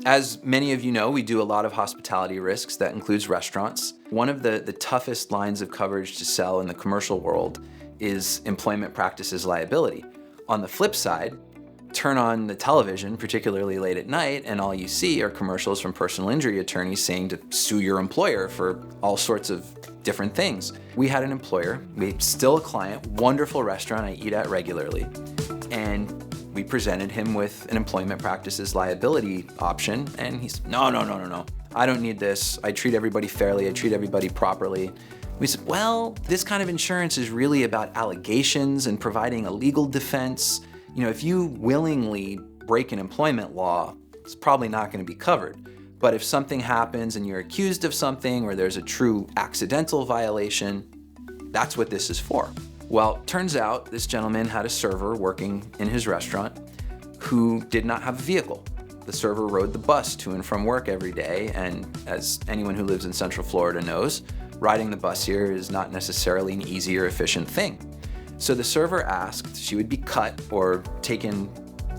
As many of you know, we do a lot of hospitality risks. That includes restaurants. One of the toughest lines of coverage to sell in the commercial world is employment practices liability. On the flip side, turn on the television, particularly late at night, and all you see are commercials from personal injury attorneys saying to sue your employer for all sorts of different things. We had an employer, still a client, wonderful restaurant I eat at regularly, and we presented him with an employment practices liability option, and he's, no. I don't need this. I treat everybody fairly. I treat everybody properly. We said, well, this kind of insurance is really about allegations and providing a legal defense. If you willingly break an employment law, it's probably not going to be covered. But if something happens and you're accused of something or there's a true accidental violation, that's what this is for. Well, turns out this gentleman had a server working in his restaurant who did not have a vehicle. The server rode the bus to and from work every day, and as anyone who lives in Central Florida knows, riding the bus here is not necessarily an easy or efficient thing. So the server asked she would be cut or taken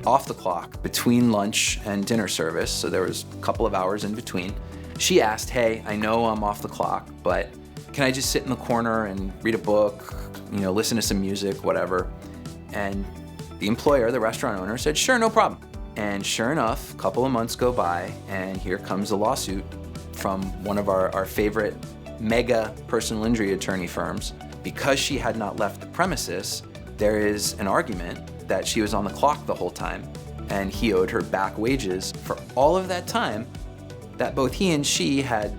off the clock between lunch and dinner service, so there was a couple of hours in between. She asked, hey, I know I'm off the clock, but can I just sit in the corner and read a book, listen to some music, whatever? And the employer, the restaurant owner, said, sure, no problem. And sure enough, a couple of months go by, and here comes a lawsuit from one of our favorite mega personal injury attorney firms. Because she had not left the premises, there is an argument that she was on the clock the whole time, and he owed her back wages for all of that time that both he and she had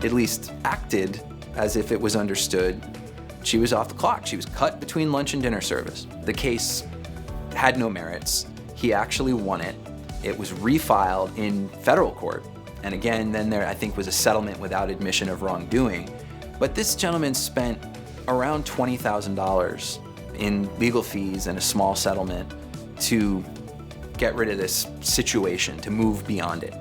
at least acted as if it was understood she was off the clock. She was cut between lunch and dinner service. The case had no merits. He actually won it. It was refiled in federal court. And again, then there, I think, was a settlement without admission of wrongdoing. But this gentleman spent around $20,000 in legal fees and a small settlement to get rid of this situation, to move beyond it.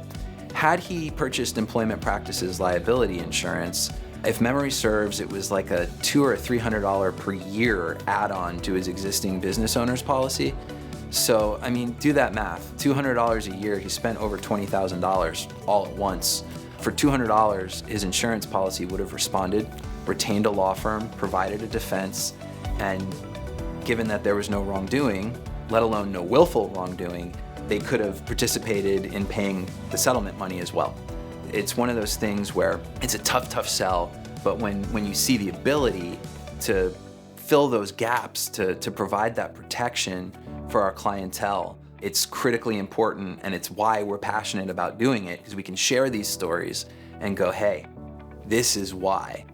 Had he purchased employment practices liability insurance, if memory serves, it was like a $200 or $300 per year add-on to his existing business owner's policy. So, do that math. $200 a year, he spent over $20,000 all at once. For $200, his insurance policy would have responded, retained a law firm, provided a defense, and given that there was no wrongdoing, let alone no willful wrongdoing, they could have participated in paying the settlement money as well. It's one of those things where it's a tough sell, but when you see the ability to fill those gaps, to provide that protection for our clientele, it's critically important, and it's why we're passionate about doing it, because we can share these stories and go, hey, this is why.